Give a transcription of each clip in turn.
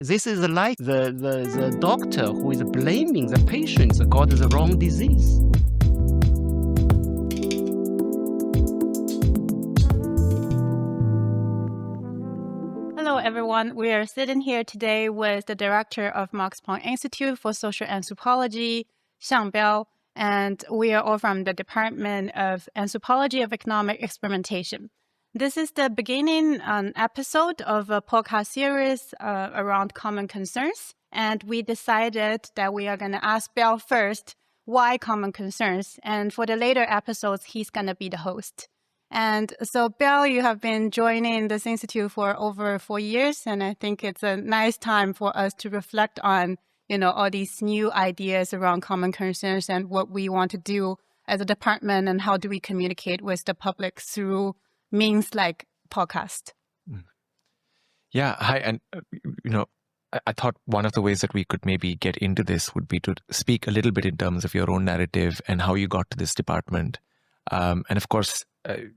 This is like the doctor who is blaming the patients got the wrong disease. Hello, everyone. We are sitting here today with the director of Max Planck Institute for Social Anthropology, Xiang Biao, and we are all from the Department of Anthropology of Economic Experimentation. This is the beginning episode of a podcast series around common concerns, and we decided that we are going to ask Biao first why common concerns, and for the later episodes, he's going to be the host. And so, Biao, you have been joining this institute for over 4 years, and I think it's a nice time for us to reflect on, all these new ideas around common concerns and what we want to do as a department and how do we communicate with the public through means like podcast. Yeah, hi. And, I thought one of the ways that we could maybe get into this would be to speak a little bit in terms of your own narrative and how you got to this department. And of course,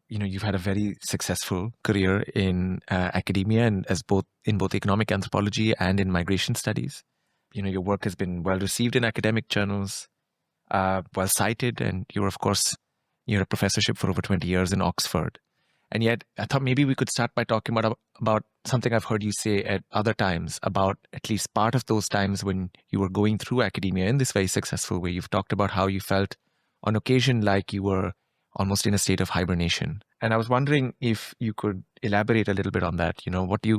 you've had a very successful career in academia and in both economic anthropology and in migration studies. Your work has been well received in academic journals, well cited, and you're a professorship for over 20 years in Oxford. And yet, I thought maybe we could start by talking about something I've heard you say at other times, about at least part of those times when you were going through academia in this very successful way. You've talked about how you felt on occasion like you were almost in a state of hibernation. And I was wondering if you could elaborate a little bit on that. What do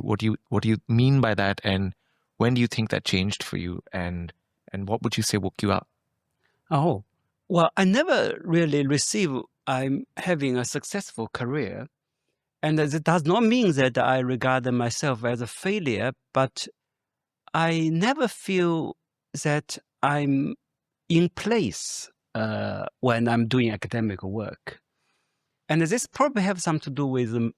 you mean by that, and when do you think that changed for you, and what would you say woke you up? Oh, well, I never really received I'm having a successful career. And it does not mean that I regard myself as a failure, but I never feel that I'm in place when I'm doing academic work. And this probably has something to do with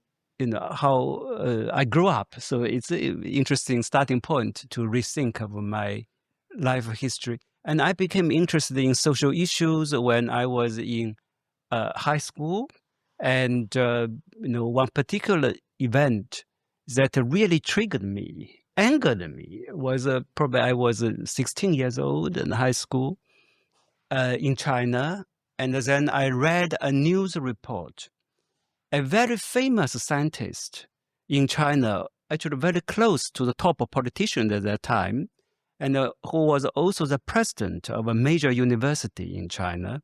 how I grew up. So it's an interesting starting point to rethink of my life history. And I became interested in social issues when I was in high school. And, one particular event that really triggered me, angered me, was probably I was 16 years old in high school in China. And then I read a news report. A very famous scientist in China, actually very close to the top politician at that time, and who was also the president of a major university in China.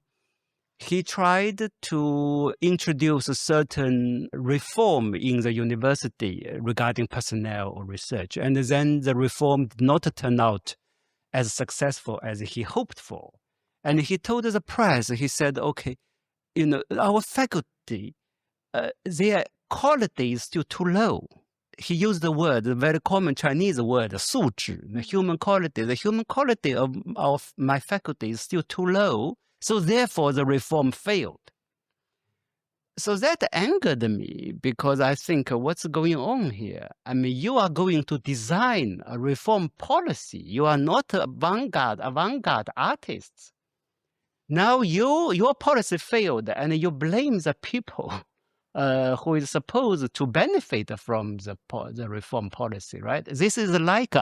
He tried to introduce a certain reform in the university regarding personnel or research. And then the reform did not turn out as successful as he hoped for. And he told the press, he said, okay, our faculty, their quality is still too low. He used the word, the very common Chinese word, 素质, the human quality. The human quality of my faculty is still too low. So therefore, the reform failed. So that angered me because I think, what's going on here? I mean, you are going to design a reform policy. You are not avant-garde artists. Now your policy failed, and you blame the people who is supposed to benefit from the reform policy, right? This is like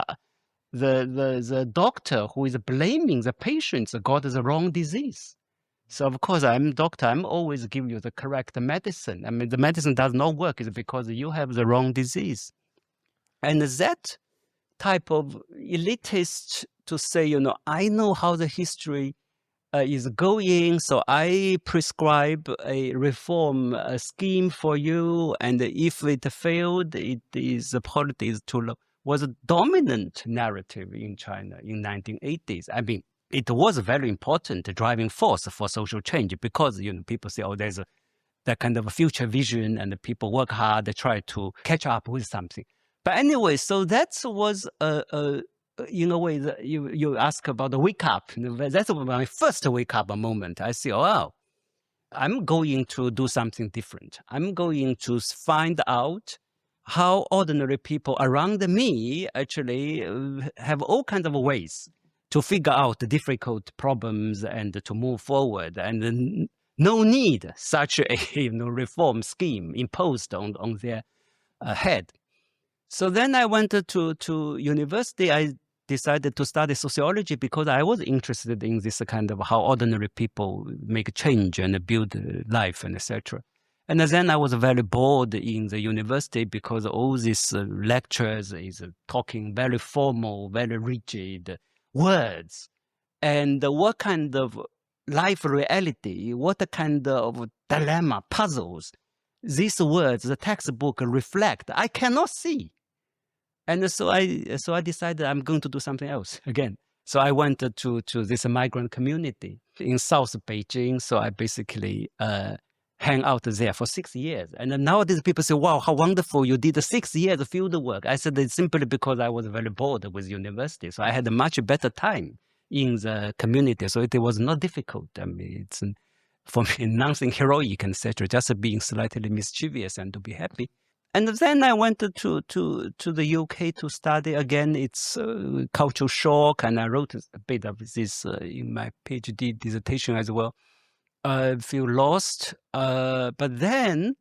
the doctor who is blaming the patients got the wrong disease. So of course, I'm doctor. I'm always give you the correct medicine. I mean, the medicine does not work is because you have the wrong disease. And that type of elitist to say, I know how the history is going, so I prescribe a reform scheme for you, and if it failed, the quality is too low, was a dominant narrative in China in 1980s. I mean, it was a very important driving force for social change because, people say, oh, there's that kind of a future vision and the people work hard, they try to catch up with something. But anyway, so that was, in a way, that you ask about the wake up. That's my first wake up moment. I say, oh, wow, I'm going to do something different. I'm going to find out how ordinary people around me actually have all kinds of ways to figure out the difficult problems and to move forward. And no need such a reform scheme imposed on their head. So then I went to university. I decided to study sociology because I was interested in this kind of how ordinary people make change and build life and etc. And then I was very bored in the university because all these lectures is talking very formal, very rigid words. And what kind of life reality, what kind of dilemma, puzzles, these words, the textbook reflect, I cannot see. And so I decided I'm going to do something else again. So I went to this migrant community in South Beijing. So I basically hang out there for 6 years. And then nowadays people say, wow, how wonderful, you did 6 years of field work. I said it's simply because I was very bored with university. So I had a much better time in the community. So it was not difficult. I mean, it's for me nothing heroic, etc. Just being slightly mischievous and to be happy. And then I went to the UK to study again. It's cultural shock, and I wrote a bit of this in my PhD dissertation as well. I feel lost, but then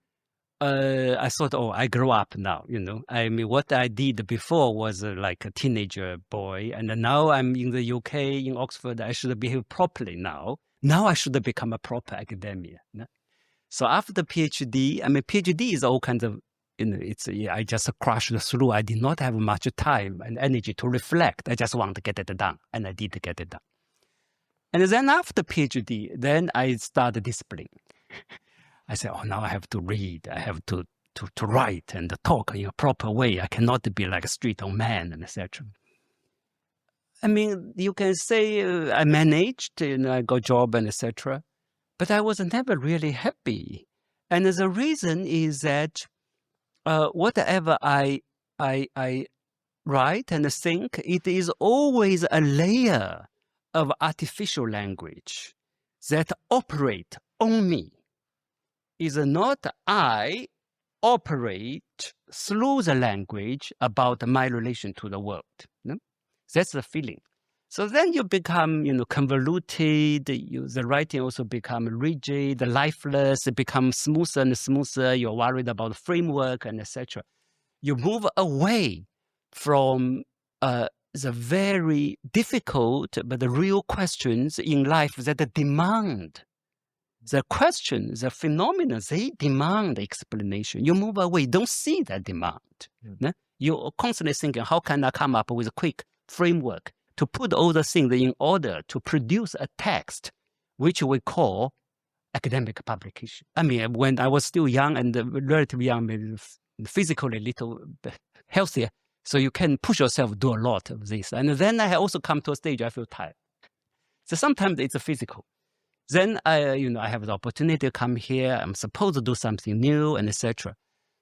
I thought, oh, I grew up now. You know, I mean, what I did before was like a teenager boy, and now I'm in the UK, in Oxford. I should behave properly now. Now I should become a proper academia. No? So after the PhD, I mean, PhD is all kinds of, you know, it's I just crashed through. I did not have much time and energy to reflect. I just want to get it done, and I did get it done. And then after PhD, then I started discipline. I said, oh, now I have to read. I have to write and talk in a proper way. I cannot be like a street old man and etc. I mean, you can say I managed, you know, I got job and etc. But I was never really happy. And the reason is that whatever I write and think, it is always a layer of artificial language that operate on me. Is not I operate through the language about my relation to the world. No? That's the feeling. So then you become, you know, convoluted. The writing also become rigid, lifeless. It becomes smoother and smoother. You're worried about framework and etc. You move away from the very difficult but the real questions in life that demand. The questions, the phenomena, they demand explanation. You move away, don't see that demand. No? You're constantly thinking, how can I come up with a quick framework to put all the things in order to produce a text, which we call academic publication. I mean, when I was still young and relatively young, physically a little healthier, so you can push yourself, do a lot of this. And then I also come to a stage I feel tired. So sometimes it's physical. Then I have the opportunity to come here. I'm supposed to do something new and etc.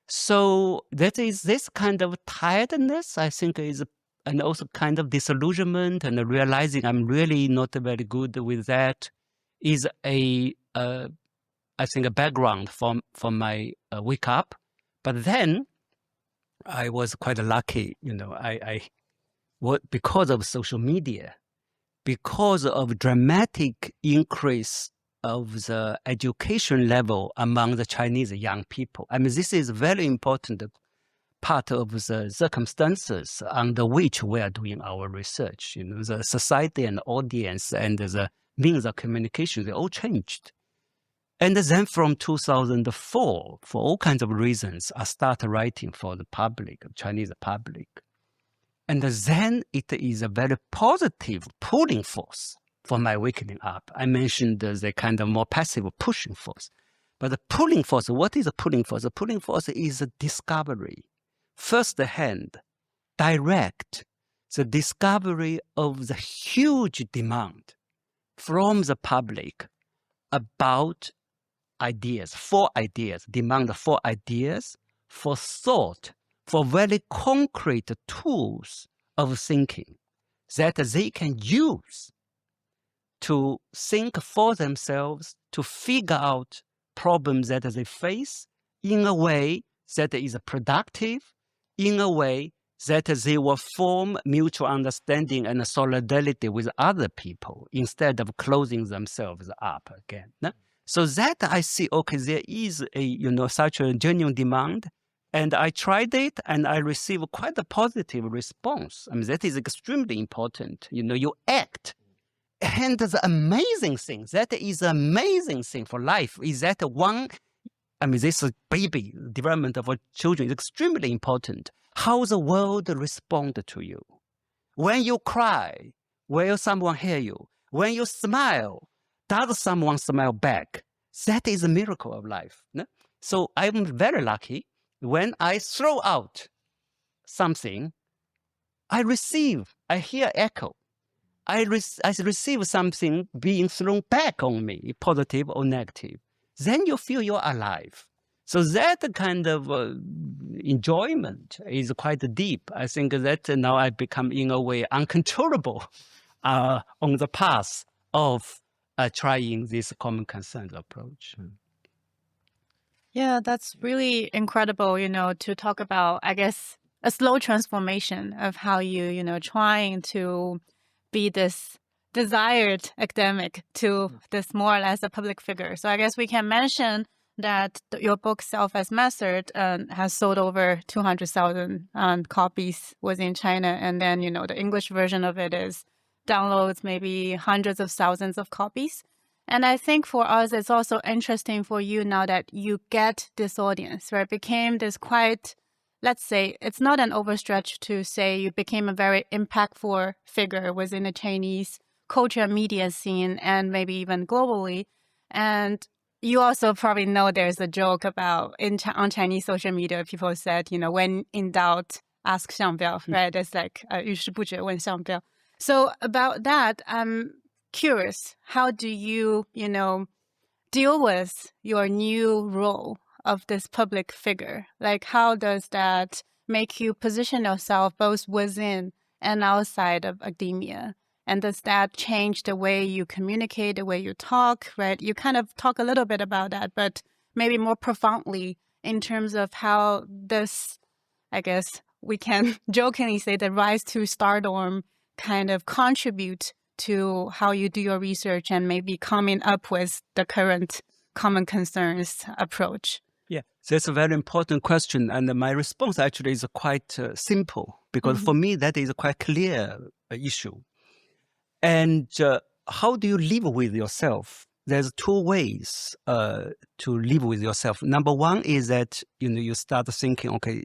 So that is this kind of tiredness, I think, is, and also kind of disillusionment and realizing I'm really not very good with that, is I think a background for my wake up. But then I was quite lucky, you know, because of social media, because of dramatic increase of the education level among the Chinese young people. I mean, this is a very important part of the circumstances under which we are doing our research. You know, the society and audience and the means of communication, they all changed. And then from 2004, for all kinds of reasons, I started writing for the public, Chinese public. And then it is a very positive pulling force for my wakening up. I mentioned the kind of more passive pushing force. But the pulling force, what is a pulling force? The pulling force is a discovery, first-hand, direct, the discovery of the huge demand from the public about ideas, demand for ideas, for thought, for very concrete tools of thinking that they can use to think for themselves, to figure out problems that they face in a way that is productive, in a way that they will form mutual understanding and solidarity with other people instead of closing themselves up again. No? So that I see, okay, there is a, such a genuine demand, And I tried it and I received quite a positive response. I mean, that is extremely important. You act. And the amazing thing, that is amazing thing for life, is that this baby development of children is extremely important. How the world respond to you. When you cry, will someone hear you? When you smile, does someone smile back? That is a miracle of life. No? So I'm very lucky. When I throw out something, I hear echo. I receive something being thrown back on me, positive or negative. Then you feel you're alive. So that kind of enjoyment is quite deep. I think that now I become, in a way, uncontrollable on the path of trying this common concerns approach. Yeah, that's really incredible, to talk about, I guess, a slow transformation of how you, trying to be this desired academic to this more or less a public figure. So I guess we can mention that your book, Self as Method, has sold over 200,000 copies within China. And then, the English version of it is downloads maybe hundreds of thousands of copies. And I think for us, it's also interesting for you now that you get this audience, right? Became this quite, let's say, it's not an overstretch to say you became a very impactful figure within the Chinese culture media scene and maybe even globally. And you also probably know there's a joke about on Chinese social media, people said, when in doubt, ask Xiang Biao, right? It's like, 于事不决问Xiang Biao. So about that, I'm curious, how do you, deal with your new role of this public figure? Like, how does that make you position yourself both within and outside of academia? And does that change the way you communicate, the way you talk, right? You kind of talk a little bit about that, but maybe more profoundly in terms of how this, I guess we can jokingly say, the rise to stardom kind of contribute to how you do your research and maybe coming up with the current common concerns approach? Yeah, that's a very important question. And my response actually is quite simple, because for me, that is a quite clear issue. And how do you live with yourself? There's two ways to live with yourself. Number one is that, you start thinking, okay,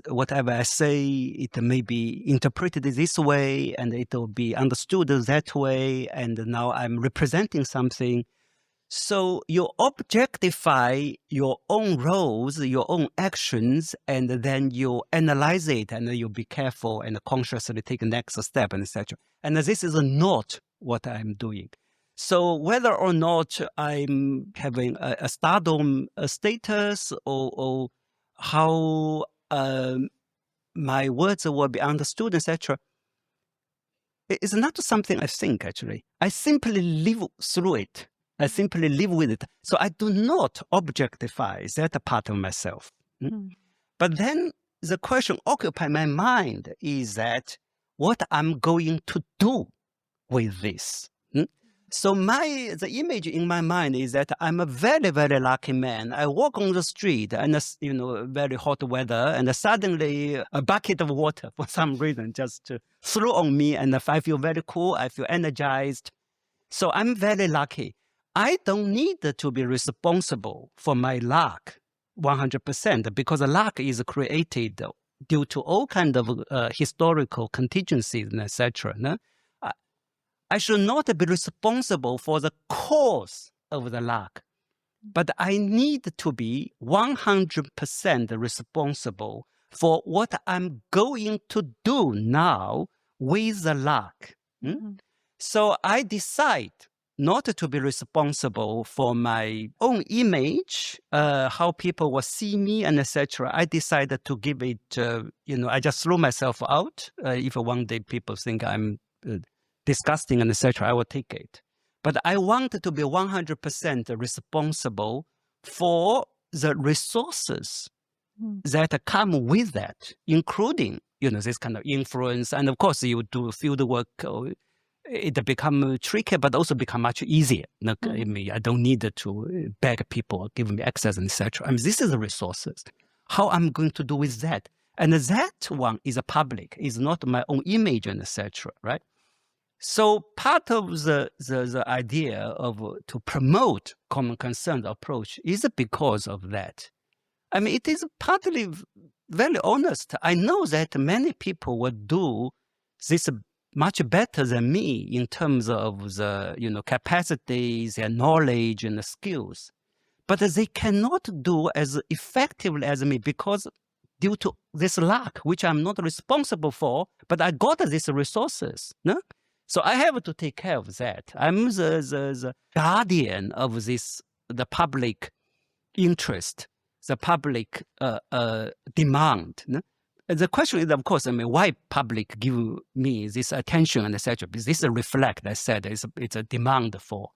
whatever I say, it may be interpreted this way, and it will be understood that way, and now I'm representing something. So you objectify your own roles, your own actions, and then you analyze it, and then you be careful and consciously take the next step, and etc. And this is not what I'm doing. So whether or not I'm having a stardom status, or how my words will be understood, etc., it's not something I think, actually. I simply live through it. I simply live with it. So I do not objectify that part of myself. But then the question occupying my mind is that what I'm going to do with this. So the image in my mind is that I'm a very, very lucky man. I walk on the street and, very hot weather, and suddenly a bucket of water for some reason just threw on me, and I feel very cool. I feel energized. So I'm very lucky. I don't need to be responsible for my luck 100%, because luck is created due to all kinds of historical contingencies, etc. No? I should not be responsible for the cause of the luck, but I need to be 100% responsible for what I'm going to do now with the luck. So I decide not to be responsible for my own image, how people will see me, and etc. I decided to give it, I just throw myself out. If one day people think I'm disgusting and etc., I will take it. But I want to be 100% responsible for the resources that come with that, including, this kind of influence. And of course, you do field work, it become tricky, but also become much easier. Like, I mean, I don't need to beg people, give me access, etc. I mean, this is the resources. How I'm going to do with that? And that one is a public, is not my own image and etc. Right? So part of the idea of to promote common concerns approach is because of that. I mean, it is partly very honest. I know that many people would do this much better than me in terms of the capacities, their knowledge and the skills, but they cannot do as effectively as me because due to this lack, which I'm not responsible for, but I got these resources. No? So I have to take care of that. I'm the guardian of this, the public interest, the public demand. No? The question is, of course, I mean, why public give me this attention and etc. Because this reflect, I said, it's a demand for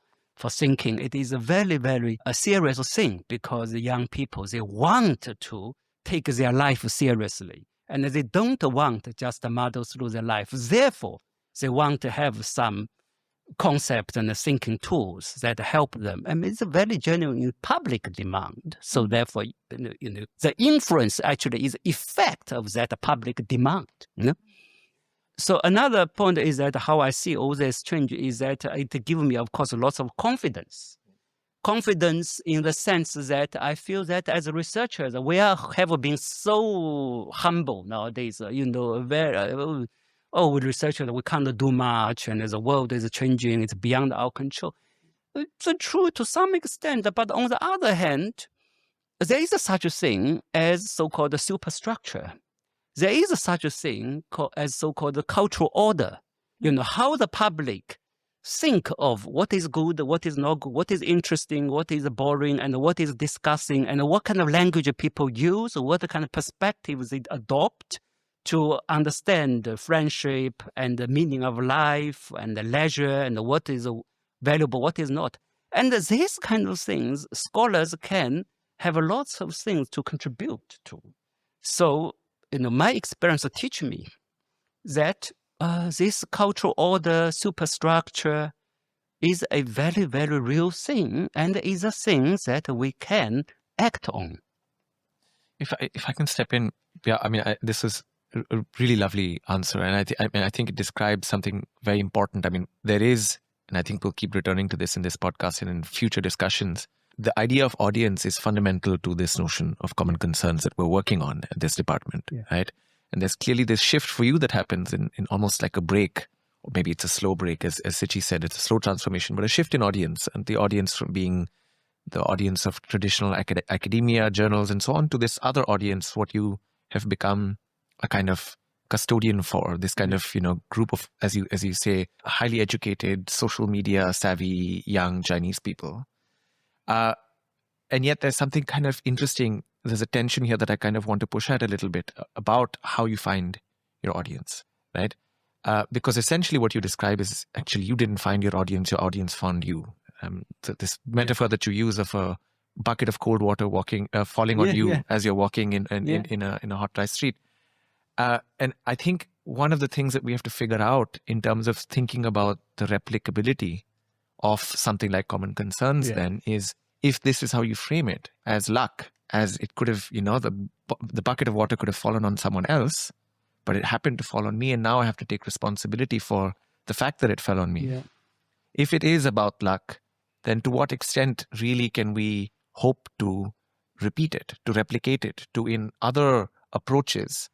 thinking. It is a very, very serious thing because the young people, they want to take their life seriously and they don't want just to muddle through their life. Therefore, they want to have some concepts and thinking tools that help them. I mean, it's a very genuine public demand. So therefore, the influence actually is effect of that public demand. So another point is that how I see all this change is that it gives me, of course, lots of confidence. Confidence in the sense that I feel that as researchers, we have been so humble nowadays, very, with researchers, we can't do much, and the world is changing, it's beyond our control. It's true to some extent, but on the other hand, there is such a thing as so-called superstructure. There is such a thing as so-called cultural order. How the public think of what is good, what is not good, what is interesting, what is boring, and what is discussing, and what kind of language people use, what kind of perspectives they adopt to understand friendship and the meaning of life and the leisure and what is valuable, what is not. And these kind of things, scholars can have lots of things to contribute to. So, my experience teach me that this cultural order, superstructure is a very, very real thing and is a thing that we can act on. If I can step in, yeah, I mean, this is a really lovely answer, and I think it describes something very important. I mean, there is, and I think we'll keep returning to this in this podcast and in future discussions, the idea of audience is fundamental to this notion of common concerns that we're working on at this department, right? And there's clearly this shift for you that happens in almost like a break, or maybe it's a slow break, as Siqi said, it's a slow transformation, but a shift in audience, and the audience from being the audience of traditional academia, journals, and so on, to this other audience, what you have become a kind of custodian for, this kind of group of, as you say, highly educated, social media savvy young Chinese people. And yet there's something kind of interesting. There's a tension here that I kind of want to push at a little bit about how you find your audience, right? Because essentially what you describe is actually you didn't find your audience found you. So this metaphor that you use of a bucket of cold water falling on you as you're walking in a hot, dry street. And I think one of the things that we have to figure out in terms of thinking about the replicability of something like common concerns then is, if this is how you frame it as luck, as it could have, the bucket of water could have fallen on someone else, but it happened to fall on me, and now I have to take responsibility for the fact that it fell on me. Yeah. If it is about luck, then to what extent really can we hope to repeat it, to replicate it, to in other approaches?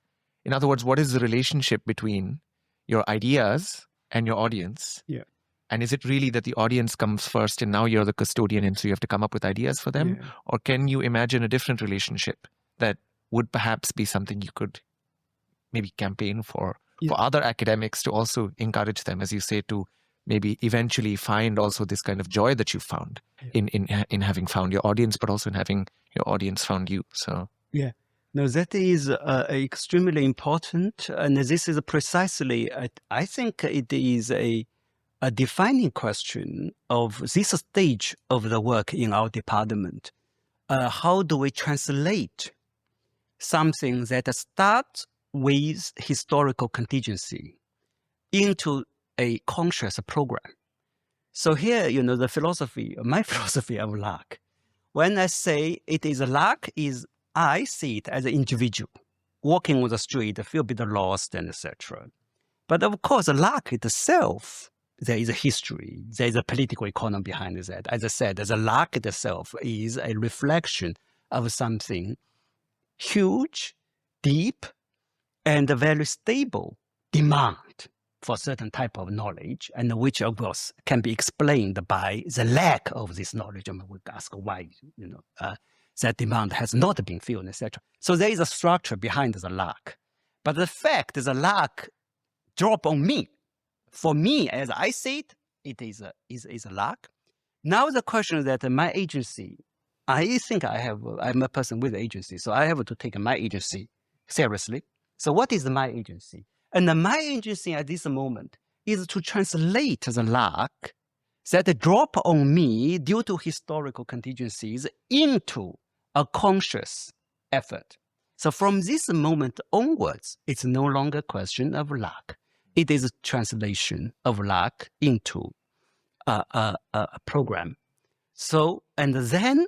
In other words, what is the relationship between your ideas and your audience? Yeah. And is it really that the audience comes first and now you're the custodian and so you have to come up with ideas for them? Yeah. Or can you imagine a different relationship that would perhaps be something you could maybe campaign for other academics to also encourage them, as you say, to maybe eventually find also this kind of joy that you found in having found your audience, but also in having your audience found you. So yeah. No, that is extremely important. And this is precisely, I think it is a defining question of this stage of the work in our department. How do we translate something that starts with historical contingency into a conscious program. So here, the philosophy, my philosophy of luck, when I say it is luck, I see it as an individual walking on the street, feel a bit lost, and etc. But of course, luck itself, there is a history, there is a political economy behind that. As I said, the luck itself is a reflection of something huge, deep, and very stable demand for a certain type of knowledge, and which of course can be explained by the lack of this knowledge. And we would ask why, that demand has not been filled, etc. So there is a structure behind the luck. But the fact that the luck drop on me, for me, as I see it, it is a luck. Now the question is that my agency, I think I'm a person with agency, so I have to take my agency seriously. So what is my agency? And my agency at this moment is to translate the luck that drop on me due to historical contingencies into a conscious effort. So from this moment onwards, it's no longer a question of luck. It is a translation of luck into a program. So, and then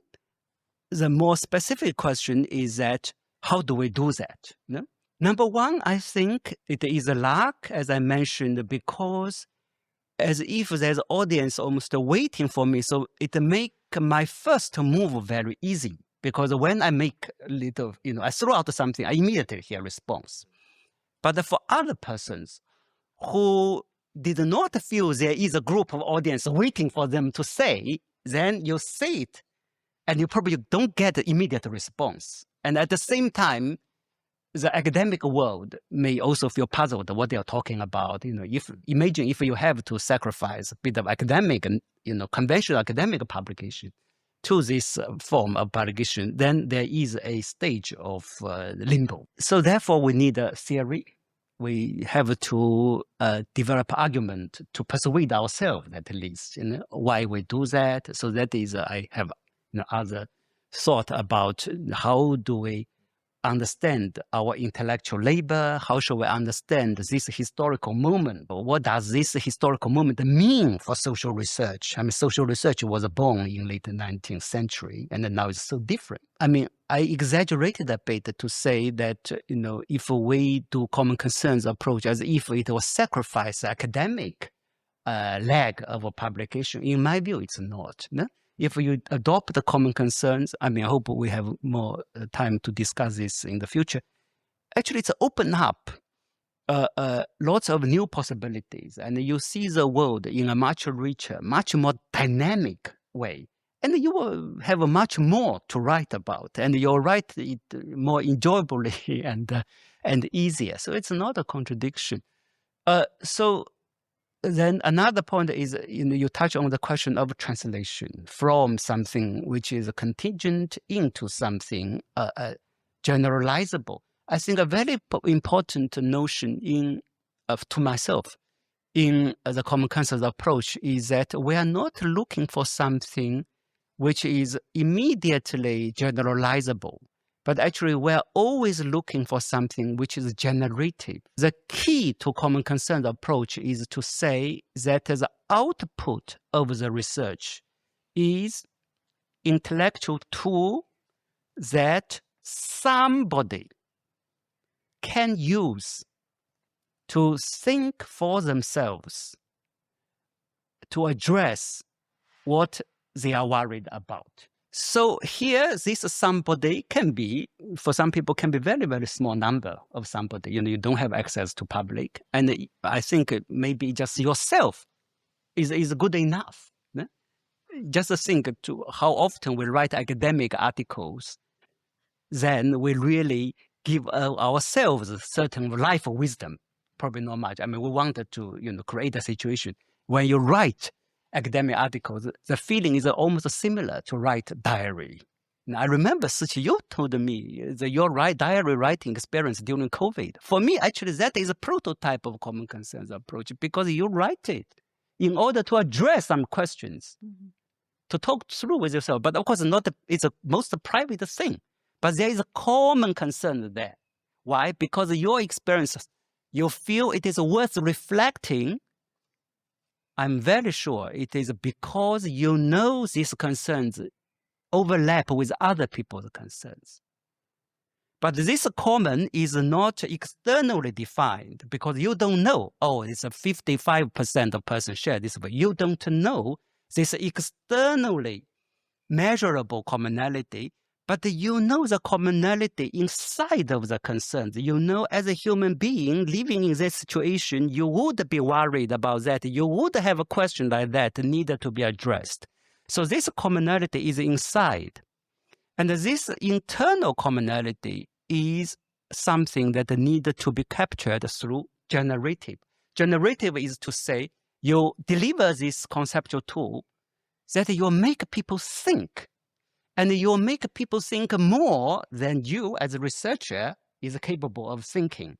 the more specific question is that, how do we do that? No? Number one, I think it is a luck, as I mentioned, because as if there's an audience almost waiting for me. So it make my first move very easy, because when I make a little, I throw out something, I immediately hear response. But for other persons who did not feel there is a group of audience waiting for them to say, then you say it, and you probably don't get the immediate response. And at the same time, the academic world may also feel puzzled what they are talking about. Imagine if you have to sacrifice a bit of academic and conventional academic publication to this form of publication, then there is a stage of limbo. So therefore, we need a theory. We have to develop argument to persuade ourselves, at least, why we do that. So that is, I have other thought about how do we understand our intellectual labor? How should we understand this historical moment? What does this historical moment mean for social research? I mean, social research was born in late 19th century, and now it's so different. I mean, I exaggerated a bit to say that, if we do common concerns approach as if it will sacrifice academic leg of a publication, in my view, it's not. No? If you adopt the common concerns, I hope we have more time to discuss this in the future. Actually, it's open up lots of new possibilities, and you see the world in a much richer, much more dynamic way. And you will have much more to write about, and you'll write it more enjoyably and easier. So it's not a contradiction. So then another point is, you touch on the question of translation from something which is contingent into something generalizable. I think a very important notion to myself in the common consensus approach is that we are not looking for something which is immediately generalizable, but actually we're always looking for something which is generative. The key to common concern approach is to say that the output of the research is intellectual tool that somebody can use to think for themselves, to address what they are worried about. So here, this somebody can be, for some people, can be very, very small number of somebody. You don't have access to public. And I think maybe just yourself is good enough. No? Just think to how often we write academic articles, then we really give ourselves a certain life wisdom. Probably not much. We wanted to, create a situation when you write academic articles, the feeling is almost similar to write diary. Now, I remember, Siqi, you told me that your diary writing experience during COVID. For me, actually, that is a prototype of common concerns approach, because you write it in order to address some questions, to talk through with yourself. But of course, it's the most private thing. But there is a common concern there. Why? Because your experience, you feel it is worth reflecting I'm very sure it is because you know these concerns overlap with other people's concerns. But this common is not externally defined because you don't know, oh, it's a 55% of person share this, but you don't know this externally measurable commonality, but you know the commonality inside of the concerns. You know, as a human being living in this situation, you would be worried about that. You would have a question like that needed to be addressed. So this commonality is inside. And this internal commonality is something that needs to be captured through generative. Generative is to say, you deliver this conceptual tool that you make people think. And you make people think more than you as a researcher is capable of thinking.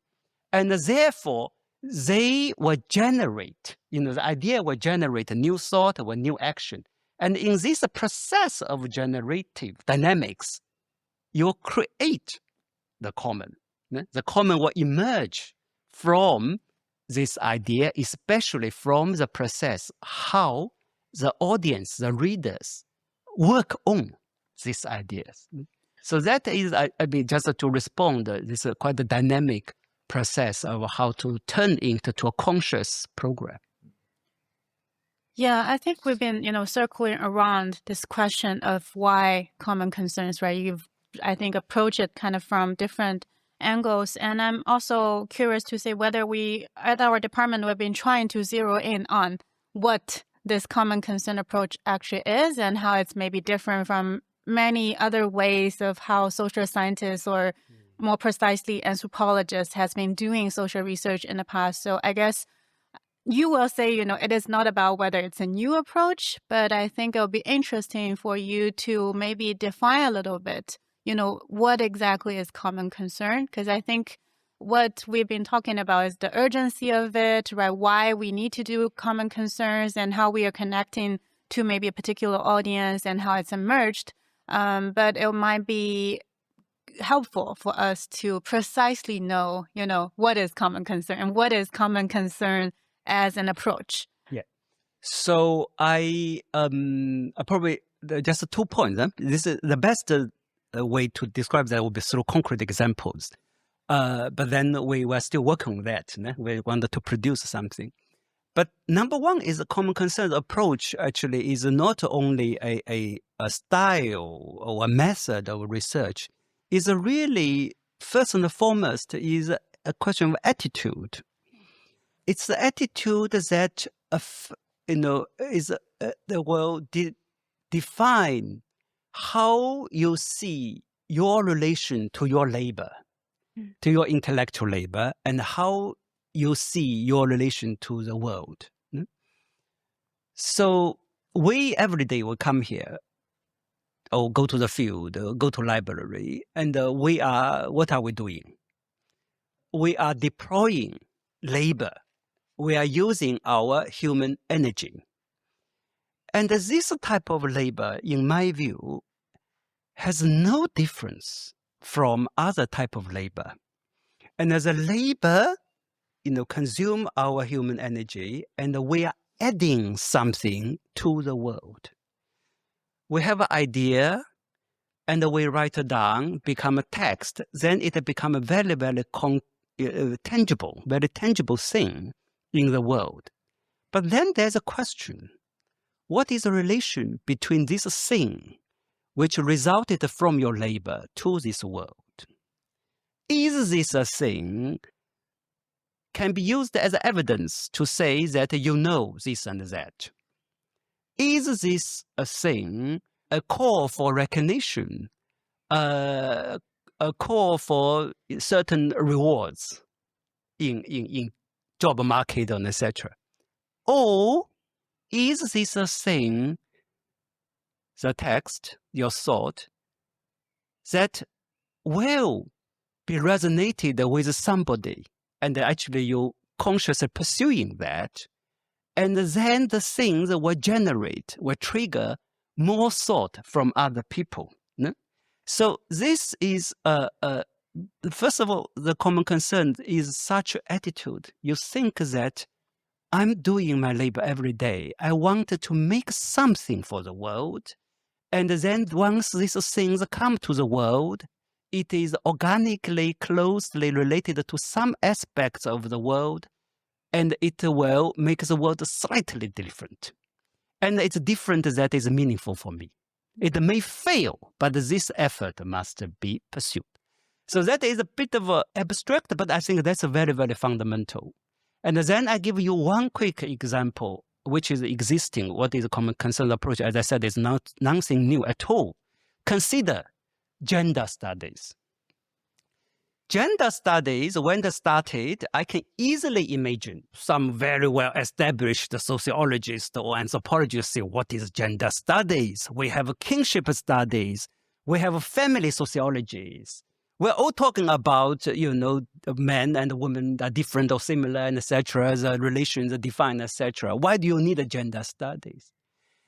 And therefore, they will generate, the idea will generate a new thought or new action. And in this process of generative dynamics, you create the common. The common will emerge from this idea, especially from the process, how the audience, the readers, work on these ideas. So that is, I mean, just to respond, this is quite a dynamic process of how to turn it to a conscious program. Yeah, I think we've been, circling around this question of why common concerns, right? You've, I think, approached it kind of from different angles. And I'm also curious to say whether we, at our department, we've been trying to zero in on what this common concern approach actually is and how it's maybe different from many other ways of how social scientists or more precisely anthropologists has been doing social research in the past. So I guess you will say, it is not about whether it's a new approach, but I think it'll be interesting for you to maybe define a little bit, what exactly is common concern? Because I think what we've been talking about is the urgency of it, right? Why we need to do common concerns and how we are connecting to maybe a particular audience and how it's emerged. But it might be helpful for us to precisely know, what is common concern and what is common concern as an approach. Yeah. So I probably just 2 points. This is the best way to describe that would be through concrete examples. But then we were still working on that. We wanted to produce something. But number one is a common concern approach actually is not only a style or a method of research. It's really, first and foremost, is a question of attitude. It's the attitude that, will define how you see your relation to your labor, to your intellectual labor, and how you see your relation to the world. So we every day will come here or go to the field, or go to library, and what are we doing? We are deploying labor. We are using our human energy. And this type of labor, in my view, has no difference from other type of labor. And as a labor, consume our human energy, and we are adding something to the world. We have an idea, and we write it down, become a text, then it become a very, very tangible thing in the world. But then there's a question. What is the relation between this thing, which resulted from your labor, to this world? Is this a thing can be used as evidence to say that you know this and that? Is this a thing, a call for recognition, a call for certain rewards in job market and etc.? Or is this a thing, the text, your thought, that will be resonated with somebody, and actually you consciously pursuing that, and then the things will trigger more thought from other people. No? So this is, first of all, the common concern is such attitude. You think that I'm doing my labor every day. I wanted to make something for the world. And then once these things come to the world, it is organically, closely related to some aspects of the world, and it will make the world slightly different. And it's different that is meaningful for me. It may fail, but this effort must be pursued. So that is a bit of a abstract, but I think that's very, very fundamental. And then I give you one quick example, which is existing. What is a common concern approach? As I said, is not nothing new at all. Consider gender studies. Gender studies, when they started, I can easily imagine some very well-established sociologists or anthropologists say, what is gender studies? We have kinship studies. We have family sociologies. We're all talking about, men and women are different or similar, and etc. The relations are defined, etc. Why do you need gender studies?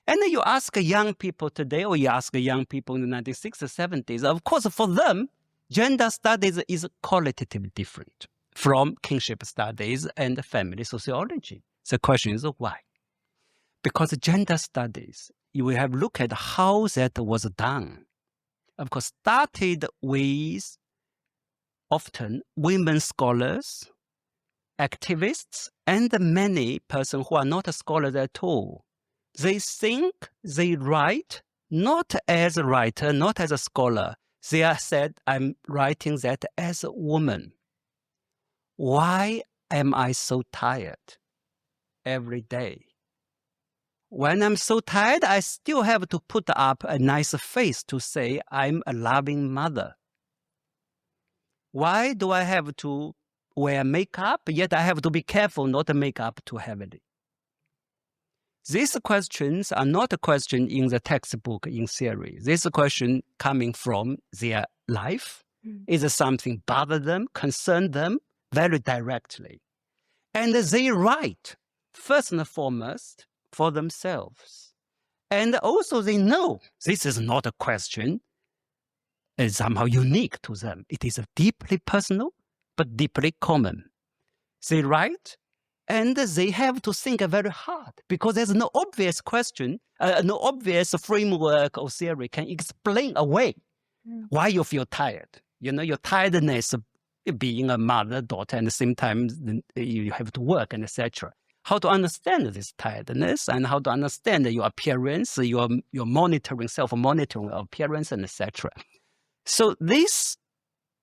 And then you ask young people today, or you ask young people in the 1960s, 70s, of course, for them, gender studies is qualitatively different from kinship studies and family sociology. The question is why? Because gender studies, you will have looked at how that was done. Of course, started with often women scholars, activists, and many persons who are not scholars at all. They think, they write, not as a writer, not as a scholar. They are said, I'm writing that as a woman. Why am I so tired every day? When I'm so tired, I still have to put up a nice face to say I'm a loving mother. Why do I have to wear makeup, yet I have to be careful not to make up too heavily? These questions are not a question in the textbook in theory. This question coming from their life is something bother them, concern them very directly. And they write, first and foremost, for themselves. And also they know this is not a question is somehow unique to them. It is deeply personal, but deeply common. They write, and they have to think very hard because there's no obvious question, no obvious framework or theory can explain away why you feel tired. Your tiredness being a mother, daughter, and at the same time you have to work and etc. How to understand this tiredness and how to understand your appearance, your monitoring, self-monitoring appearance, and etc. So this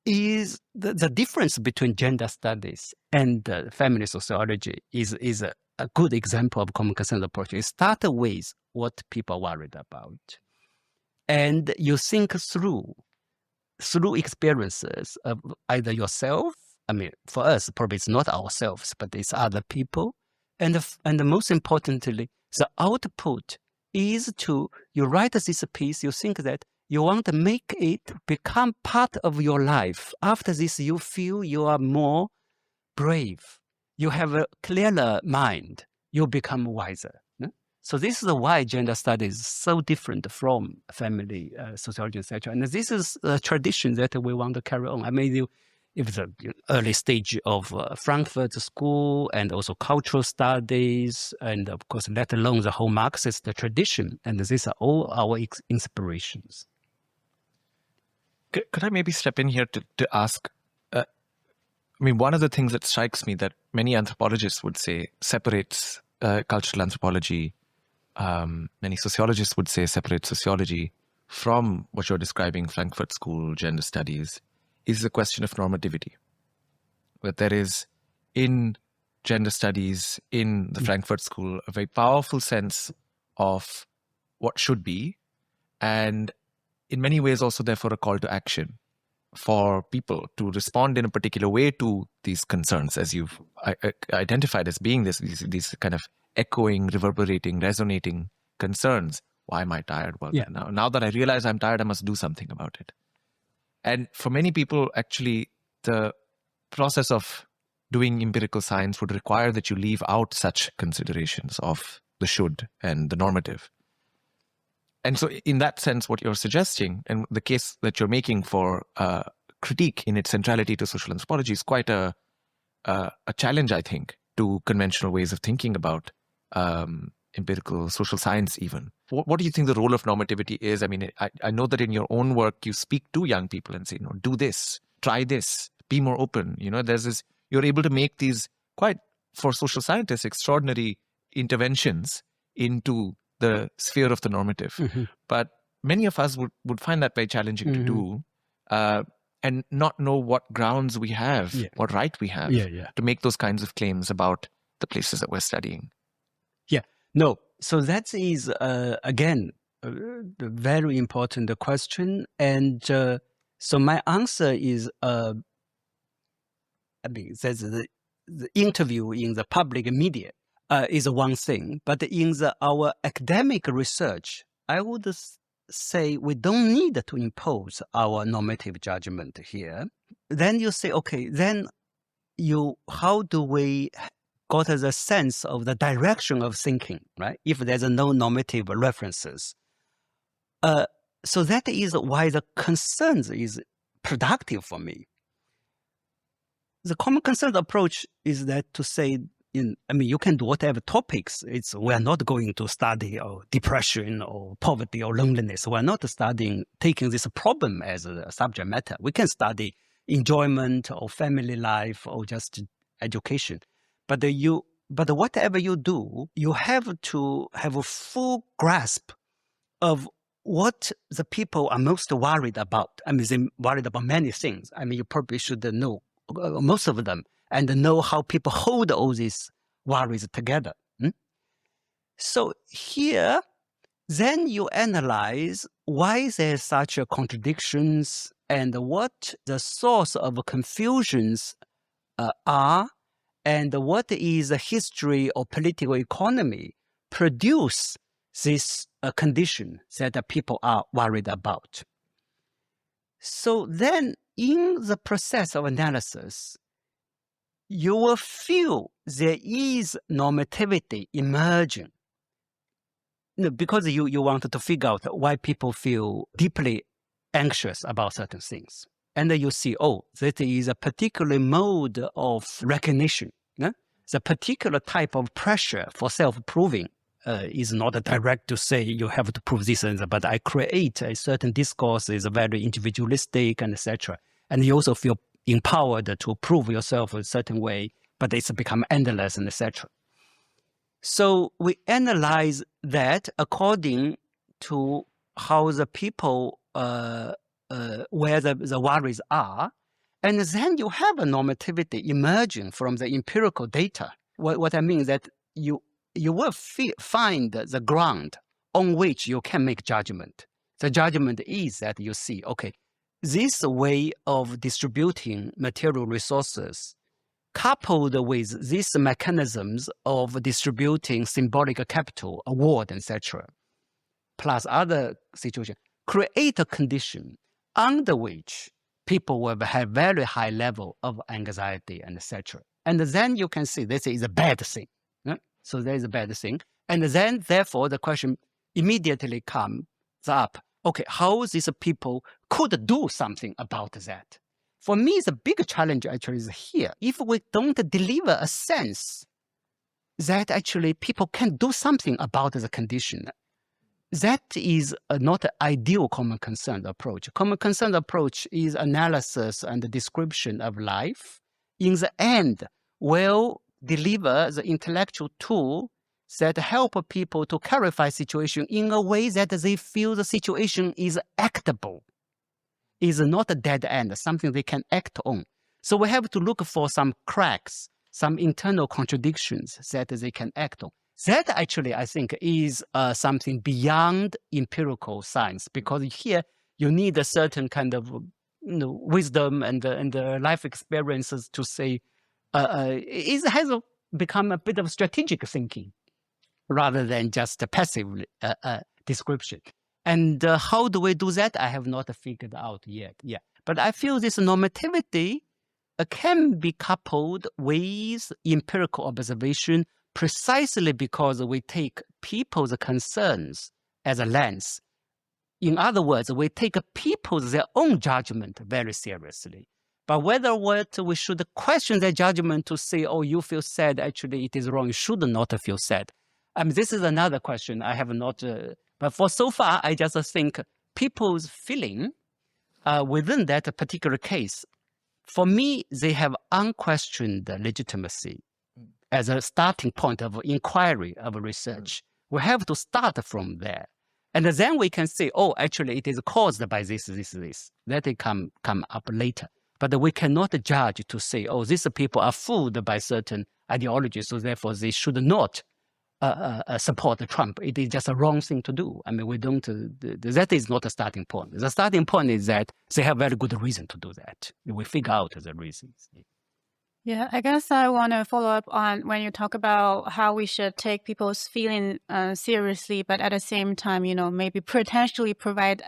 is the difference between gender studies and family sociology is a good example of common concern approach. You start with what people are worried about. And you think through experiences of either yourself, I mean, for us, probably it's not ourselves, but it's other people. And most importantly, the output is you write this piece, you think that you want to make it become part of your life. After this, you feel you are more brave. You have a clearer mind. You become wiser. No? So this is why gender studies is so different from family sociology, etc. And this is a tradition that we want to carry on. I mean, if the early stage of Frankfurt School and also cultural studies, and of course, let alone the whole Marxist tradition. And these are all our inspirations. Could I maybe step in here to ask, I mean, one of the things that strikes me that many anthropologists would say separates cultural anthropology, many sociologists would say separates sociology from what you're describing, Frankfurt School, gender studies, is the question of normativity. But there is, in gender studies, in the Frankfurt School, a very powerful sense of what should be, and in many ways also therefore a call to action for people to respond in a particular way to these concerns, as you've identified as being these kind of echoing, reverberating, resonating concerns. Why am I tired? Well, now that I realize I'm tired, I must do something about it. And for many people, actually, the process of doing empirical science would require that you leave out such considerations of the should and the normative. And so in that sense, what you're suggesting and the case that you're making for critique in its centrality to social anthropology is quite a challenge, I think. to conventional ways of thinking about empirical social science even. What do you think the role of normativity is? I mean, I know that in your own work, you speak to young people and say, do this, try this, be more open. There's this, you're able to make these quite, for social scientists, extraordinary interventions into the sphere of the normative. Mm-hmm. But many of us would find that very challenging to do and not know what grounds we have, what right we have to make those kinds of claims about the places that we're studying. Yeah, no. So that is, again, a very important question. And so my answer is, I mean, there's the interview in the public media is one thing, but in our academic research, I would say we don't need to impose our normative judgment here. Then you say, okay, then how do we got the sense of the direction of thinking, right? If there's no normative references. So that is why the concerns is productive for me. The common concern approach is that to say, you can do whatever topics. We're not going to study depression or poverty or loneliness. We're not taking this problem as a subject matter. We can study enjoyment or family life or just education. But whatever you do, you have to have a full grasp of what the people are most worried about. I mean, they're worried about many things. I mean, you probably should know most of them and know how people hold all these worries together. So here, then you analyze why there's such contradictions and what the source of confusions are, and what is the history or political economy produce this condition that people are worried about. So then in the process of analysis, you will feel there is normativity emerging. Because you wanted to figure out why people feel deeply anxious about certain things. And then you see, that is a particular mode of recognition. The particular type of pressure for self-proving is not direct to say you have to prove this and that, but I create a certain discourse is very individualistic and etc. And you also feel empowered to prove yourself a certain way, but it's become endless and etc. So we analyze that according to how the people, where the worries are, and then you have a normativity emerging from the empirical data. What I mean is that you will find the ground on which you can make judgment. The judgment is that you see, okay, this way of distributing material resources coupled with these mechanisms of distributing symbolic capital, award, etc., plus other situations, create a condition under which people will have very high level of anxiety and etc. And then you can see this is a bad thing. So there is a bad thing. And then, therefore, the question immediately comes up, okay, how these people could do something about that? For me, the big challenge actually is here. If we don't deliver a sense that actually people can do something about the condition, that is not an ideal common concern approach. Common concern approach is analysis and description of life. In the end, will deliver the intellectual tool that help people to clarify situation in a way that they feel the situation is actable, is not a dead end, something they can act on. So we have to look for some cracks, some internal contradictions that they can act on. That actually, I think, is something beyond empirical science, because here you need a certain kind of wisdom and life experiences to say it has become a bit of strategic thinking rather than just a passive description. And how do we do that? I have not figured out yet. Yeah, but I feel this normativity can be coupled with empirical observation precisely because we take people's concerns as a lens. In other words, we take people's their own judgment very seriously. But whether what we should question their judgment to say, oh, you feel sad, actually it is wrong, you should not feel sad. I mean, this is another question I have not, but for so far, I just think people's feeling within that particular case, for me, they have unquestioned legitimacy as a starting point of inquiry of research. We have to start from there. And then we can say, oh, actually, it is caused by this. That it come up later. But we cannot judge to say, oh, these people are fooled by certain ideologies, so therefore they should not support Trump. It is just a wrong thing to do. I mean, we don't, that is not a starting point. The starting point is that they have very good reason to do that. We figure out the reasons. Yeah, I guess I want to follow up on when you talk about how we should take people's feeling seriously, but at the same time, maybe potentially provide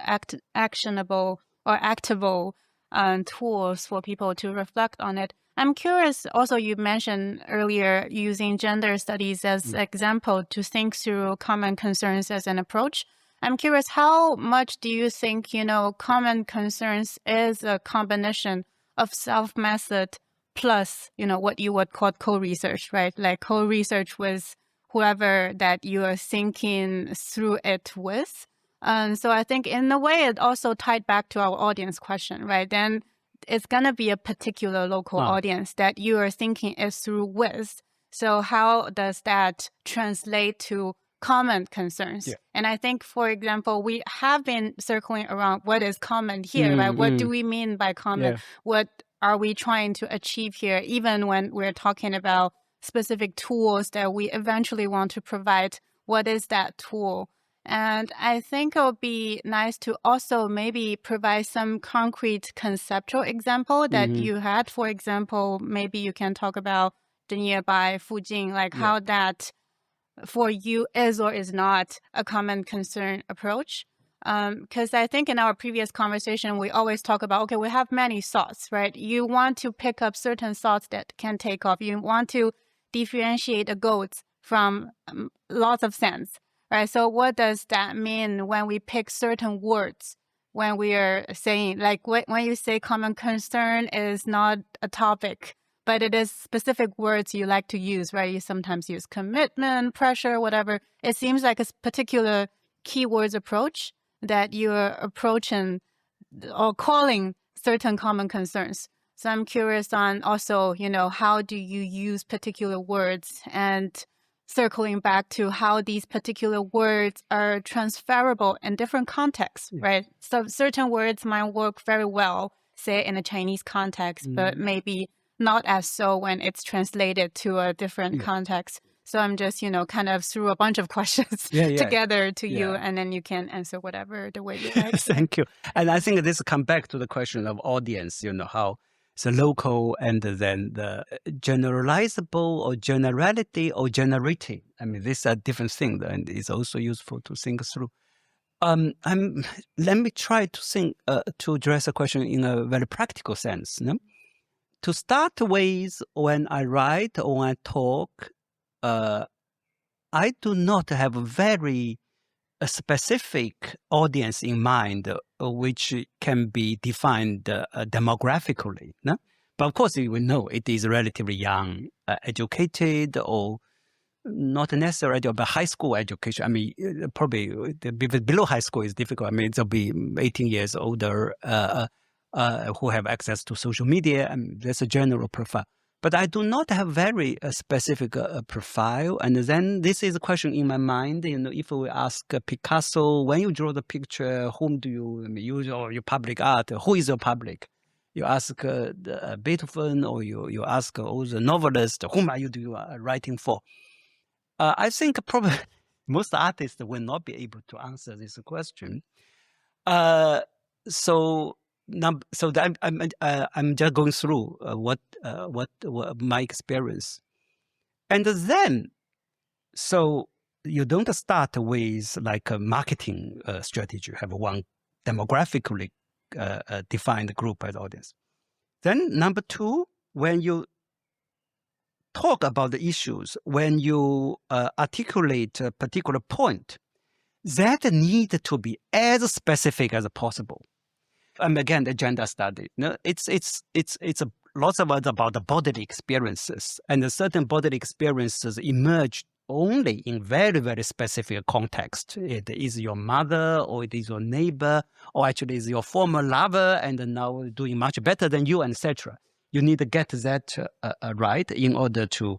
actionable or actable tools for people to reflect on it. I'm curious, also you mentioned earlier using gender studies as example to think through common concerns as an approach. I'm curious, how much do you think, common concerns is a combination of self-method plus, what you would call co-research, right? Like co-research with whoever that you are thinking through it with. So I think in a way, it also tied back to our audience question, right? Then it's going to be a particular local audience that you are thinking it through with. So how does that translate to common concerns? Yeah. And I think, for example, we have been circling around what is common here, right? What do we mean by common? Yeah. What are we trying to achieve here, even when we're talking about specific tools that we eventually want to provide? What is that tool? And I think it would be nice to also maybe provide some concrete conceptual example that you had. For example, maybe you can talk about the nearby Fujing, like how that for you is or is not a common concern approach. Because I think in our previous conversation, we always talk about, okay, we have many thoughts, right? You want to pick up certain thoughts that can take off. You want to differentiate a goat from lots of sands, right? So what does that mean when we pick certain words, when we are saying, like when you say common concern is not a topic, but it is specific words you like to use, right? You sometimes use commitment, pressure, whatever. It seems like a particular keywords approach that you're approaching or calling certain common concerns. So I'm curious on also, how do you use particular words, and circling back to how these particular words are transferable in different contexts, right? So certain words might work very well, say in a Chinese context, but maybe not as so when it's translated to a different context. So I'm just, kind of threw a bunch of questions together to you, and then you can answer whatever the way you like. Thank you. And I think this comes back to the question of audience, how the local and then the generalizable or generality or generative. I mean, these are different things, and it's also useful to think through. Let me try to think to address a question in a very practical sense. No? To start with, when I write or when I talk, I do not have a very specific audience in mind, which can be defined demographically. No? But of course, we know it is relatively young, educated, or not necessarily, but high school education. I mean, probably below high school is difficult. I mean, it'll be 18 years older who have access to social media. I mean, that's a general profile. But I do not have very specific profile. And then this is a question in my mind. If we ask Picasso, when you draw the picture, whom do you use, or your public art? Who is your public? You ask Beethoven, or you ask all the novelists, whom are you writing for? I think probably most artists will not be able to answer this question. So I'm just going through what my experience, and then so you don't start with like a marketing strategy, have one demographically defined group as audience. Then number two, when you talk about the issues, when you articulate a particular point, that need to be as specific as possible. again, the gender study. No, it's lots of it about the bodily experiences, and certain bodily experiences emerge only in very, very specific context. It is your mother, or it is your neighbor, or actually is your former lover, and now doing much better than you, etc. You need to get that right in order to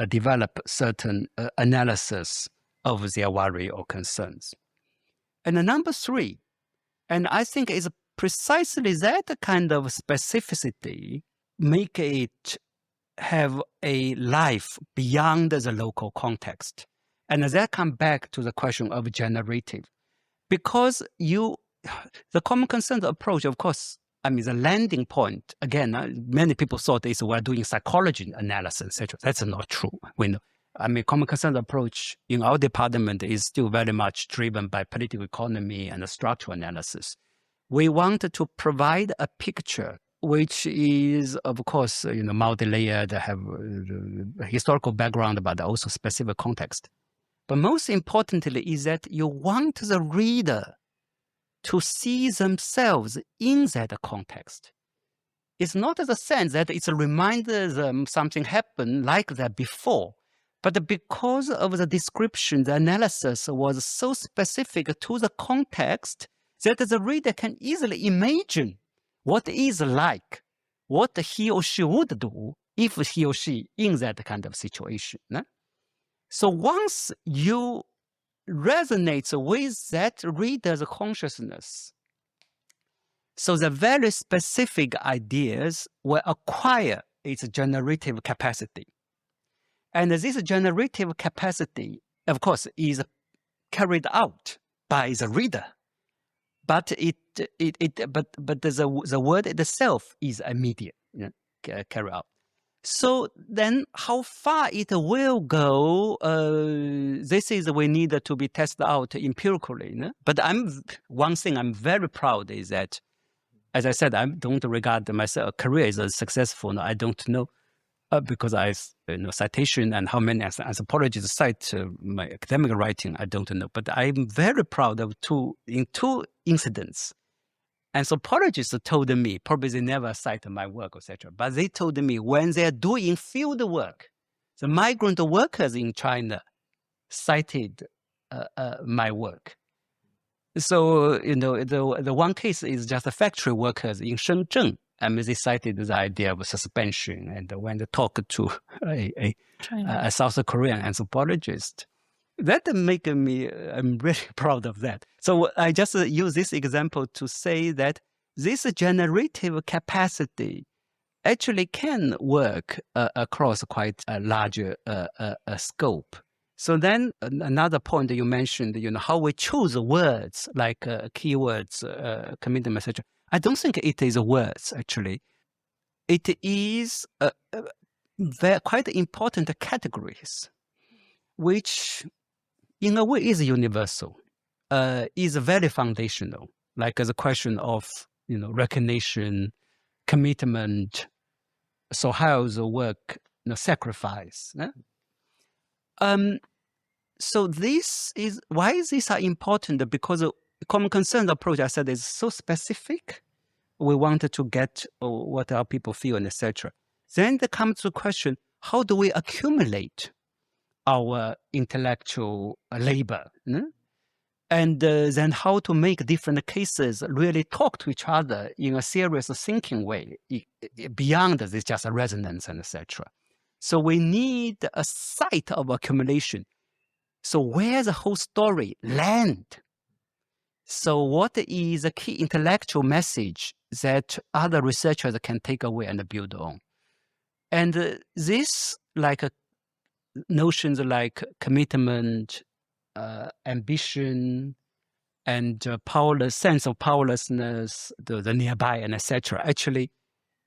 develop certain analysis of their worry or concerns. And number 3, and I think is precisely that kind of specificity make it have a life beyond the local context. And that comes back to the question of generative. Because the common consent approach, of course, the landing point, again, many people thought we're doing psychology analysis, etc. That's not true. We know. Common consent approach in our department is still very much driven by political economy and structural analysis. We want to provide a picture which is, of course, multi-layered, have historical background, but also specific context. But most importantly is that you want the reader to see themselves in that context. It's not the sense that it's a reminder them something happened like that before, but because of the description, the analysis was so specific to the context that the reader can easily imagine what is like, what he or she would do if he or she in that kind of situation. So once you resonate with that reader's consciousness, so the very specific ideas will acquire its generative capacity. And this generative capacity, of course, is carried out by the reader. But the word itself is immediate, carry out. So then how far it will go, this is we need to be tested out empirically. But one thing I'm very proud is that, as I said, I don't regard myself career as successful. I don't know because I citation and how many anthropologists cite my academic writing, I don't know. But I'm very proud of two incidents. Anthropologists told me, probably they never cite my work, etc. But they told me when they're doing field work, the migrant workers in China cited my work. So, the one case is just the factory workers in Shenzhen. They cited the idea of suspension. And when they talked to a South Korean anthropologist, that make me, I'm really proud of that. So I just use this example to say that this generative capacity actually can work across quite a larger scope. So then another point that you mentioned, how we choose words like keywords, commitment, etc. I don't think it is words, actually. It is quite important categories, which in a way is universal, is very foundational, like the question of recognition, commitment, Sohail's work, sacrifice. So this is why these are important, because the common concern approach, I said, is so specific. We wanted to get what our people feel and etc. Then there comes the question, how do we accumulate our intellectual labor? And then how to make different cases really talk to each other in a serious thinking way, beyond this just a resonance and etc. So we need a site of accumulation. So where the whole story land? So what is a key intellectual message that other researchers can take away and build on? And this, like notions like commitment, ambition, and sense of powerlessness, the nearby, and etc. Actually,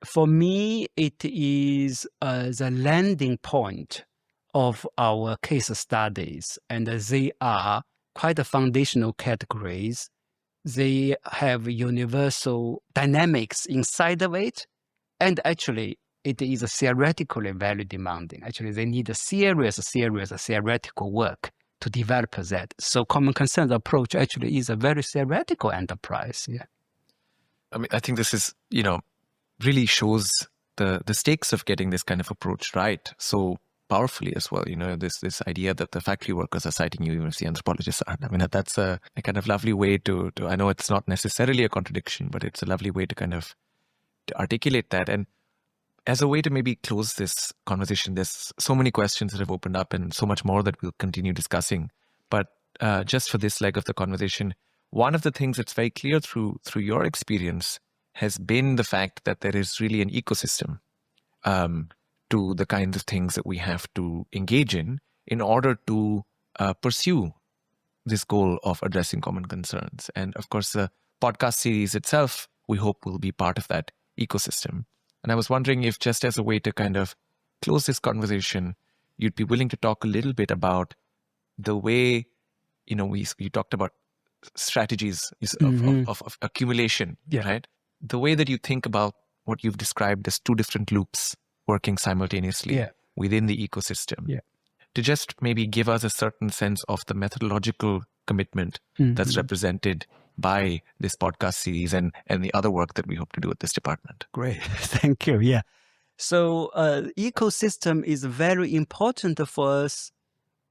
for me, it is the landing point of our case studies, and they are quite foundational categories. They have universal dynamics inside of it, and actually, it is theoretically very demanding. Actually, they need a serious theoretical work to develop that. So common consent approach actually is a very theoretical enterprise. Yeah. I mean, I think this is, really shows the stakes of getting this kind of approach right so powerfully as well. This idea that the factory workers are citing you even if the anthropologists aren't. I mean, that's a kind of lovely way to I know it's not necessarily a contradiction, but it's a lovely way to kind of to articulate that. And as a way to maybe close this conversation, there's so many questions that have opened up and so much more that we'll continue discussing. But just for this leg of the conversation, one of the things that's very clear through your experience has been the fact that there is really an ecosystem to the kinds of things that we have to engage in order to pursue this goal of addressing common concerns. And of course, the podcast series itself, we hope, will be part of that ecosystem. And I was wondering if, just as a way to kind of close this conversation, you'd be willing to talk a little bit about the way, you talked about strategies of accumulation, right? The way that you think about what you've described as two different loops working simultaneously within the ecosystem. To just maybe give us a certain sense of the methodological commitment that's represented by this podcast series and the other work that we hope to do at this department. Great. Thank you. Yeah. So ecosystem is very important for us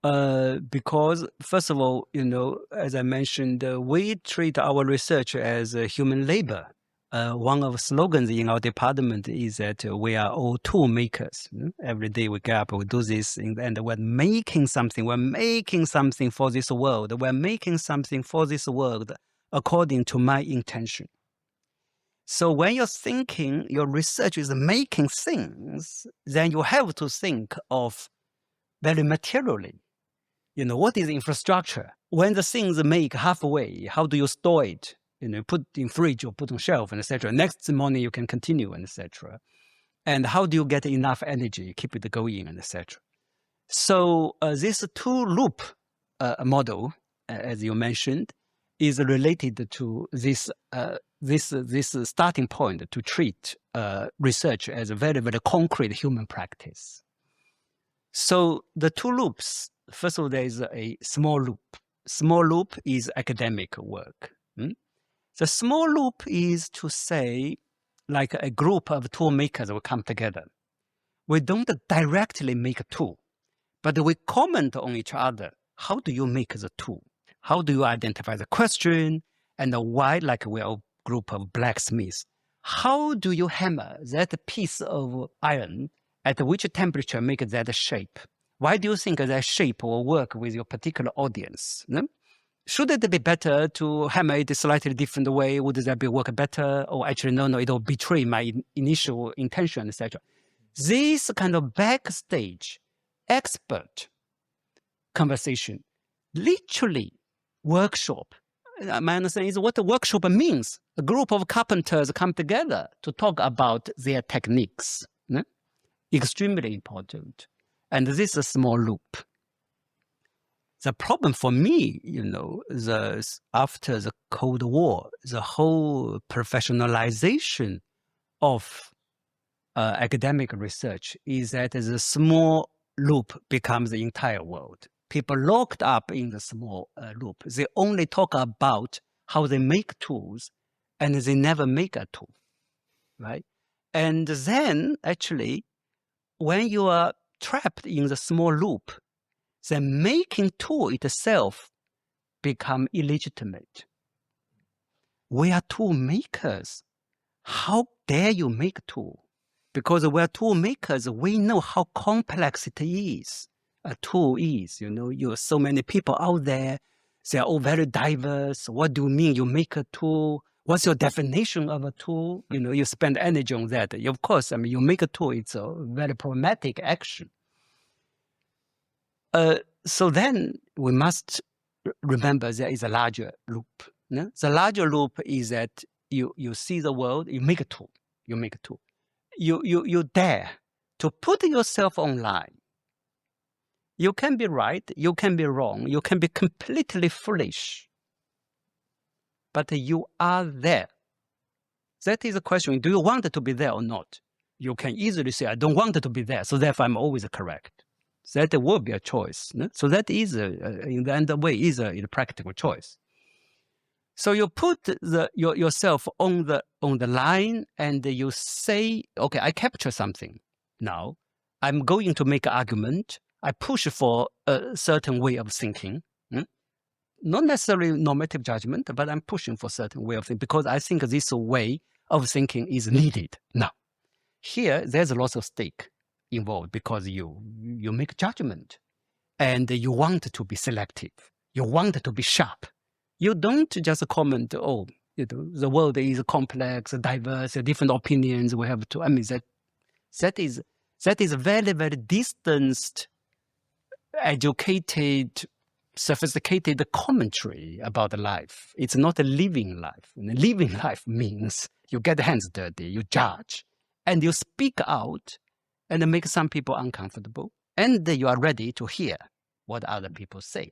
because, first of all, as I mentioned, we treat our research as human labor. One of the slogans in our department is that we are all tool makers. Every day we get up, we do this, and we're making something. We're making something for this world. We're making something for this world according to my intention. So when you're thinking your research is making things, then you have to think of very materially. What is infrastructure? When the things make halfway, how do you store it? Put in fridge or put on shelf, and etc. Next morning you can continue, and etc. And how do you get enough energy, keep it going, and etc. So this two-loop model, as you mentioned, is related to this starting point to treat research as a very, very concrete human practice. So the two loops, first of all, there is a small loop. Small loop is academic work. The small loop is to say, like a group of tool makers will come together. We don't directly make a tool, but we comment on each other. How do you make the tool? How do you identify the question? And why, like we are a group of blacksmiths, how do you hammer that piece of iron at which temperature make that shape? Why do you think that shape will work with your particular audience? Should it be better to hammer it a slightly different way? Would that work better? Or actually, no, it will betray my initial intention, etc. This kind of backstage expert conversation, literally workshop. My understanding is what the workshop means. A group of carpenters come together to talk about their techniques. Extremely important. And this is a small loop. The problem for me, after the Cold War, the whole professionalization of academic research is that the small loop becomes the entire world. People locked up in the small loop. They only talk about how they make tools, and they never make a tool, right? And then, actually, when you are trapped in the small loop, the making tool itself become illegitimate. We are tool makers. How dare you make a tool? Because we are tool makers, we know how complex it is. A tool is, you have so many people out there. They are all very diverse. What do you mean you make a tool? What's your definition of a tool? You spend energy on that. Of course, you make a tool, it's a very problematic action. So then we must remember there is a larger loop. The larger loop is that you see the world, you make a tool. You dare to put yourself online. You can be right, you can be wrong, you can be completely foolish, but you are there. That is the question. Do you want to be there or not? You can easily say, I don't want to be there, so therefore I'm always correct. That will be a choice. So that is, in the end of the way, is a practical choice. So you put yourself on the line and you say, okay, I capture something. Now I'm going to make an argument. I push for a certain way of thinking. Not necessarily normative judgment, but I'm pushing for a certain way of thinking because I think this way of thinking is needed. Now, here there's lots of stake involved because you make judgment and you want to be selective. You want to be sharp. You don't just comment, the world is complex, diverse, different opinions. We have to. I mean, that is very, very distanced, educated, sophisticated commentary about life. It's not a living life. And living life means you get hands dirty, you judge, and you speak out, and make some people uncomfortable, and you are ready to hear what other people say.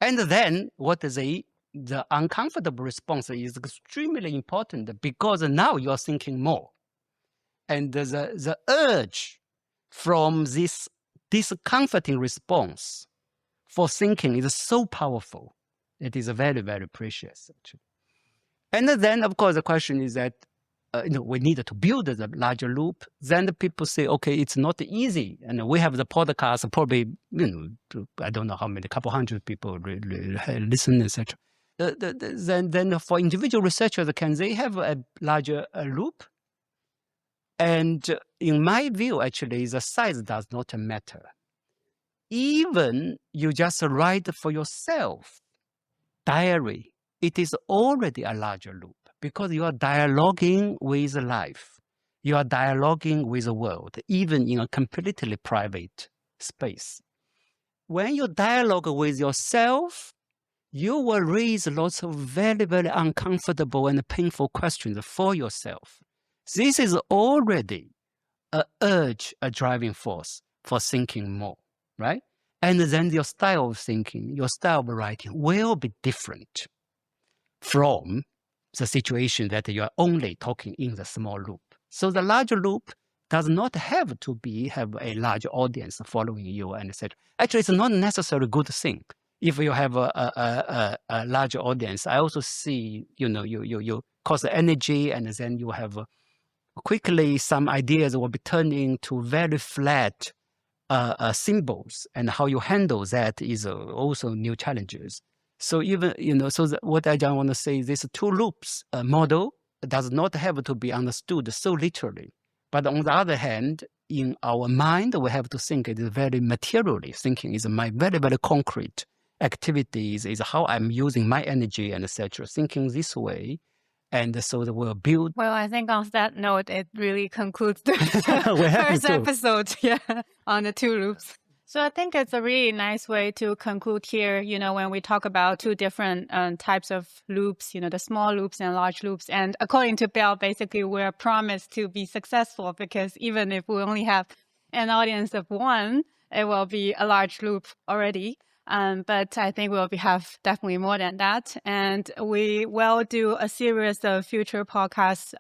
And then what is the uncomfortable response is extremely important because now you are thinking more. And the urge from this discomforting response for thinking is so powerful. It is very, very precious, actually. And then, of course, the question is that we need to build the larger loop. Then the people say, okay, it's not easy. And we have the podcast, probably, I don't know how many, couple hundred people listen, etc. Then for individual researchers, can they have a larger loop? And in my view, actually, the size does not matter. Even you just write for yourself, diary, it is already a larger loop because you are dialoguing with life. You are dialoguing with the world, even in a completely private space. When you dialogue with yourself, you will raise lots of very, very uncomfortable and painful questions for yourself. This is already an urge, a driving force for thinking more, right? And then your style of thinking, your style of writing will be different from the situation that you are only talking in the small loop. So the larger loop does not have to have a large audience following you and etc. Actually, it's not necessarily a good thing. If you have a larger audience, I also see, you cost energy, and then you have quickly some ideas will be turned into very flat symbols, and how you handle that is also new challenges. So even, what I want to say, this two loops model does not have to be understood so literally. But on the other hand, in our mind, we have to think it is very materially. Thinking is my very, very concrete activities, is how I'm using my energy and etc. Thinking this way. And so that we'll build. Well, I think on that note, it really concludes the first episode on the two loops. So I think it's a really nice way to conclude here, when we talk about two different types of loops, the small loops and large loops. And according to Biao, basically, we're promised to be successful because even if we only have an audience of one, it will be a large loop already. But I think we'll have definitely more than that. And we will do a series of future podcasts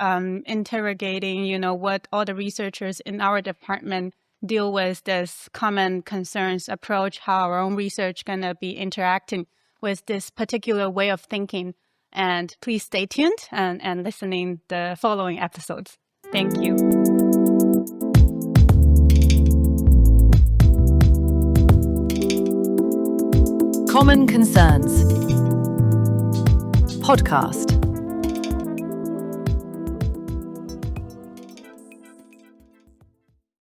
interrogating, what all the researchers in our department deal with this common concerns approach, how our own research going to be interacting with this particular way of thinking. And please stay tuned and listening the following episodes. Thank you. Common Concerns Podcast.